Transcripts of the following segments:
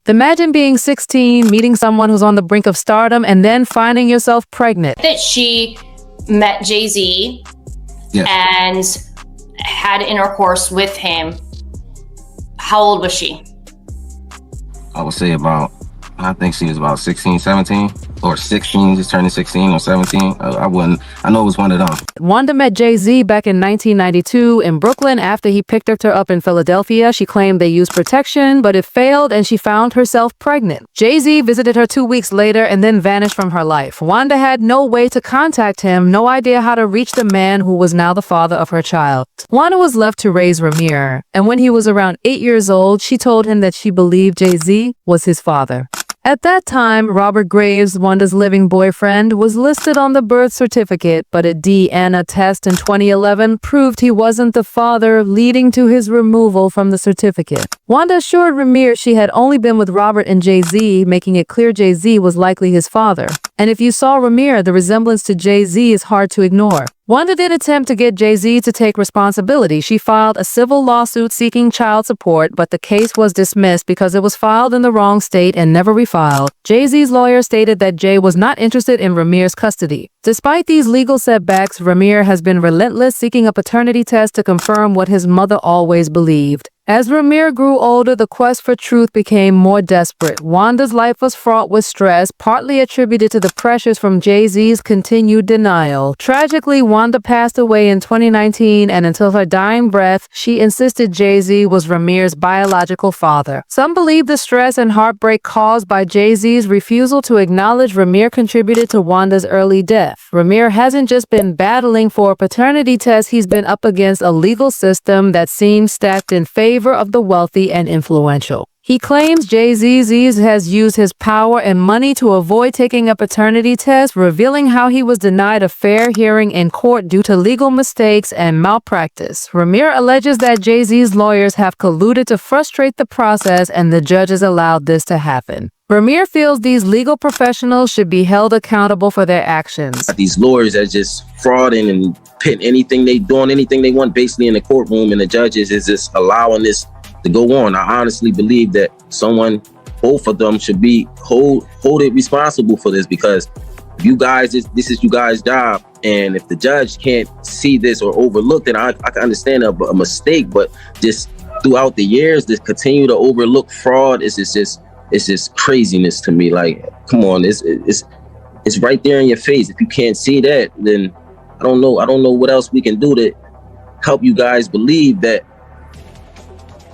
Imagine being 16, meeting someone who's on the brink of stardom, and then finding yourself pregnant. That she met Jay-Z and had intercourse with him. How old was she? I would say I think she was about 16, 17, or 16, just turning 16 or 17. I know it was one of them. Wanda met Jay-Z back in 1992 in Brooklyn after he picked her up in Philadelphia. She claimed they used protection, but it failed and she found herself pregnant. Jay-Z visited her 2 weeks later and then vanished from her life. Wanda had no way to contact him, no idea how to reach the man who was now the father of her child. Wanda was left to raise Ramir, and when he was around 8 years old, she told him that she believed Jay-Z was his father. At that time, Robert Graves, Wanda's living boyfriend, was listed on the birth certificate, but a DNA test in 2011 proved he wasn't the father, leading to his removal from the certificate. Wanda assured Ramir she had only been with Robert and Jay-Z, making it clear Jay-Z was likely his father. And if you saw Ramir, the resemblance to Jay-Z is hard to ignore. Wanda did attempt to get Jay-Z to take responsibility. She filed a civil lawsuit seeking child support, but the case was dismissed because it was filed in the wrong state and never refiled. Jay-Z's lawyer stated that Jay was not interested in Ramir's custody. Despite these legal setbacks, Ramir has been relentless, seeking a paternity test to confirm what his mother always believed. As Ramir grew older, the quest for truth became more desperate. Wanda's life was fraught with stress, partly attributed to the pressures from Jay-Z's continued denial. Tragically, Wanda passed away in 2019, and until her dying breath, she insisted Jay-Z was Ramir's biological father. Some believe the stress and heartbreak caused by Jay-Z's refusal to acknowledge Ramir contributed to Wanda's early death. Ramir hasn't just been battling for a paternity test, he's been up against a legal system that seems stacked in favor of the wealthy and influential. He claims Jay-Z has used his power and money to avoid taking a paternity test, revealing how he was denied a fair hearing in court due to legal mistakes and malpractice. Ramir alleges that Jay-Z's lawyers have colluded to frustrate the process, and the judges allowed this to happen. Ramir feels these legal professionals should be held accountable for their actions. These lawyers are just frauding and pitting anything they want basically in the courtroom, and the judges is just allowing this to go on. I honestly believe that both of them should be hold it responsible for this, because you guys, this is you guys' job, and if the judge can't see this or overlook it, I can understand a mistake, but just throughout the years, to continue to overlook fraud is just craziness to me. Like, come on, it's right there in your face. If you can't see that, then I don't know what else we can do to help you guys believe that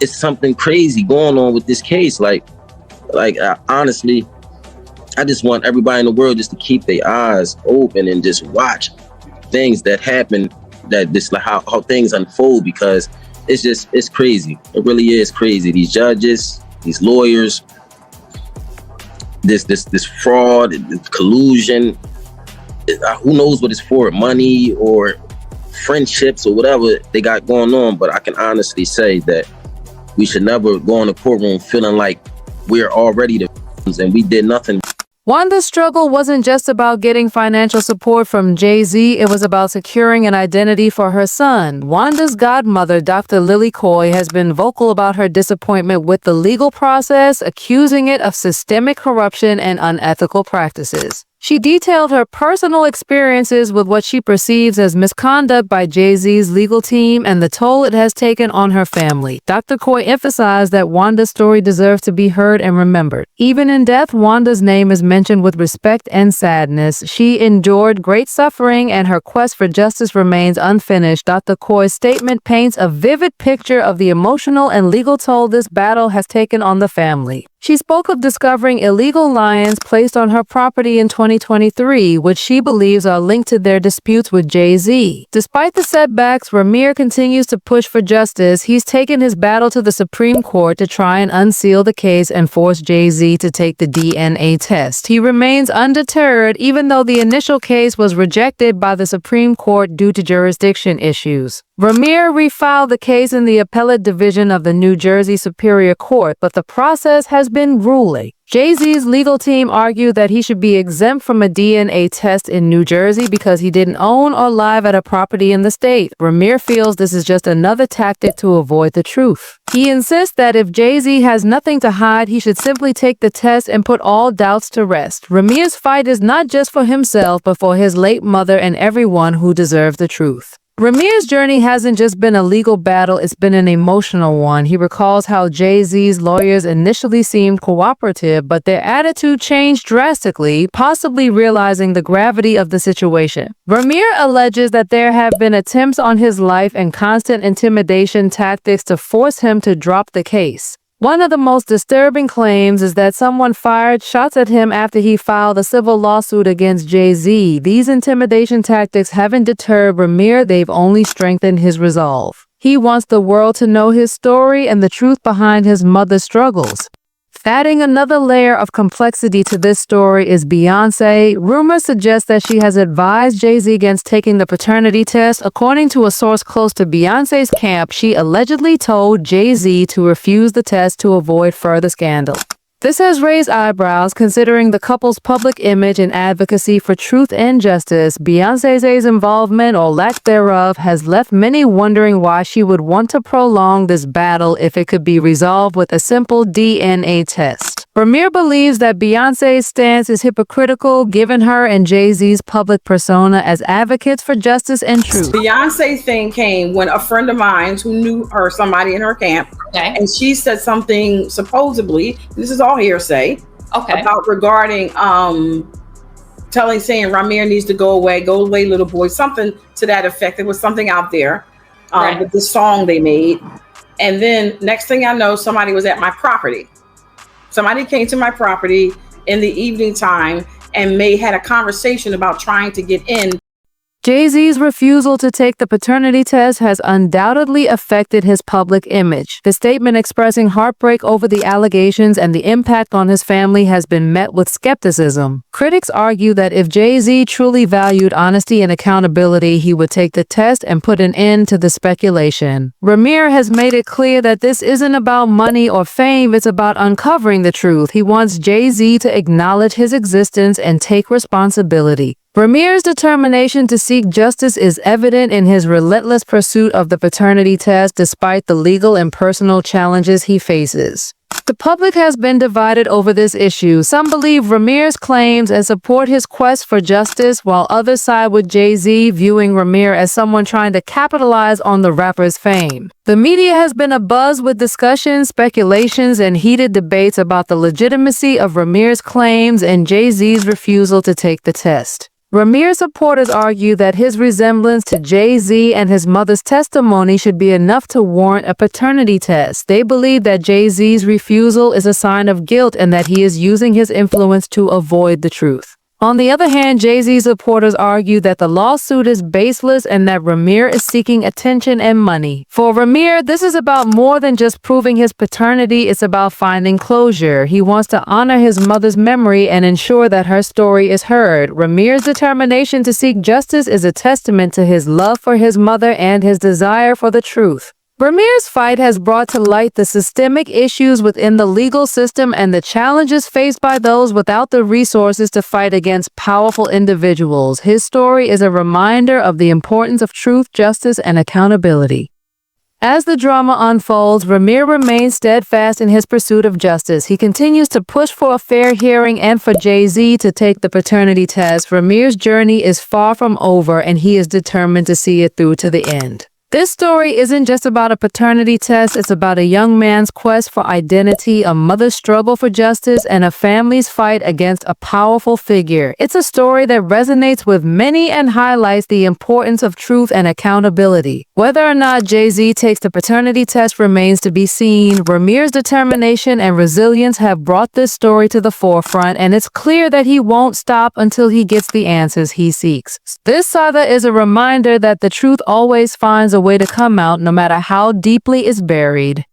it's something crazy going on with this case. Honestly, I just want everybody in the world just to keep their eyes open and just watch things that happen, that this like how things unfold, because it's crazy. It really is crazy. These judges, these lawyers, this fraud, collusion, who knows what it's for, money or friendships or whatever they got going on. But I can honestly say that we should never go in the courtroom feeling like we're already the and we did nothing. Wanda's struggle wasn't just about getting financial support from Jay-Z, it was about securing an identity for her son. Wanda's godmother, Dr. Lily Coy, has been vocal about her disappointment with the legal process, accusing it of systemic corruption and unethical practices. She detailed her personal experiences with what she perceives as misconduct by Jay-Z's legal team and the toll it has taken on her family. Dr. Coy emphasized that Wanda's story deserves to be heard and remembered. Even in death, Wanda's name is mentioned with respect and sadness. She endured great suffering, and her quest for justice remains unfinished. Dr. Coy's statement paints a vivid picture of the emotional and legal toll this battle has taken on the family. She spoke of discovering illegal lions placed on her property in 2023, which she believes are linked to their disputes with Jay-Z. Despite the setbacks, Ramir continues to push for justice. He's taken his battle to the Supreme Court to try and unseal the case and force Jay-Z to take the DNA test. He remains undeterred, even though the initial case was rejected by the Supreme Court due to jurisdiction issues. Ramir refiled the case in the appellate division of the New Jersey Superior Court, but the process has been grueling. Jay-Z's legal team argued that he should be exempt from a DNA test in New Jersey because he didn't own or live at a property in the state. Ramir feels this is just another tactic to avoid the truth. He insists that if Jay-Z has nothing to hide, he should simply take the test and put all doubts to rest. Ramir's fight is not just for himself, but for his late mother and everyone who deserves the truth. Ramir's journey hasn't just been a legal battle, it's been an emotional one. He recalls how Jay-Z's lawyers initially seemed cooperative, but their attitude changed drastically, possibly realizing the gravity of the situation. Ramir alleges that there have been attempts on his life and constant intimidation tactics to force him to drop the case. One of the most disturbing claims is that someone fired shots at him after he filed a civil lawsuit against Jay-Z. These intimidation tactics haven't deterred Ramir, they've only strengthened his resolve. He wants the world to know his story and the truth behind his mother's struggles. Adding another layer of complexity to this story is Beyonce. Rumors suggest that she has advised Jay-Z against taking the paternity test. According to a source close to Beyonce's camp, she allegedly told Jay-Z to refuse the test to avoid further scandal. This has raised eyebrows considering the couple's public image and advocacy for truth and justice. Beyonce's involvement or lack thereof has left many wondering why she would want to prolong this battle if it could be resolved with a simple DNA test. Ramir believes that Beyonce's stance is hypocritical given her and Jay-Z's public persona as advocates for justice and truth. Beyonce thing came when a friend of mine who knew her, somebody in her camp, and she said something supposedly, this is all hearsay, about regarding saying Ramir needs to go away little boy, something to that effect. There was something out there with the song they made. And then next thing I know, somebody was at my property. Somebody came to my property in the evening time and had a conversation about trying to get in. Jay-Z's refusal to take the paternity test has undoubtedly affected his public image. The statement expressing heartbreak over the allegations and the impact on his family has been met with skepticism. Critics argue that if Jay-Z truly valued honesty and accountability, he would take the test and put an end to the speculation. Ramir has made it clear that this isn't about money or fame, it's about uncovering the truth. He wants Jay-Z to acknowledge his existence and take responsibility. Ramir's determination to seek justice is evident in his relentless pursuit of the paternity test despite the legal and personal challenges he faces. The public has been divided over this issue. Some believe Ramir's claims and support his quest for justice, while others side with Jay-Z, viewing Ramir as someone trying to capitalize on the rapper's fame. The media has been abuzz with discussions, speculations, and heated debates about the legitimacy of Ramir's claims and Jay-Z's refusal to take the test. Ramir supporters argue that his resemblance to Jay-Z and his mother's testimony should be enough to warrant a paternity test. They believe that Jay-Z's refusal is a sign of guilt and that he is using his influence to avoid the truth. On the other hand, Jay-Z supporters argue that the lawsuit is baseless and that Ramir is seeking attention and money. For Ramir, this is about more than just proving his paternity, it's about finding closure. He wants to honor his mother's memory and ensure that her story is heard. Ramir's determination to seek justice is a testament to his love for his mother and his desire for the truth. Ramir's fight has brought to light the systemic issues within the legal system and the challenges faced by those without the resources to fight against powerful individuals. His story is a reminder of the importance of truth, justice, and accountability. As the drama unfolds, Ramir remains steadfast in his pursuit of justice. He continues to push for a fair hearing and for Jay-Z to take the paternity test. Ramir's journey is far from over, and he is determined to see it through to the end. This story isn't just about a paternity test, it's about a young man's quest for identity, a mother's struggle for justice, and a family's fight against a powerful figure. It's a story that resonates with many and highlights the importance of truth and accountability. Whether or not Jay-Z takes the paternity test remains to be seen. Ramir's determination and resilience have brought this story to the forefront, and it's clear that he won't stop until he gets the answers he seeks. This saga is a reminder that the truth always finds a way to come out no matter how deeply it's buried.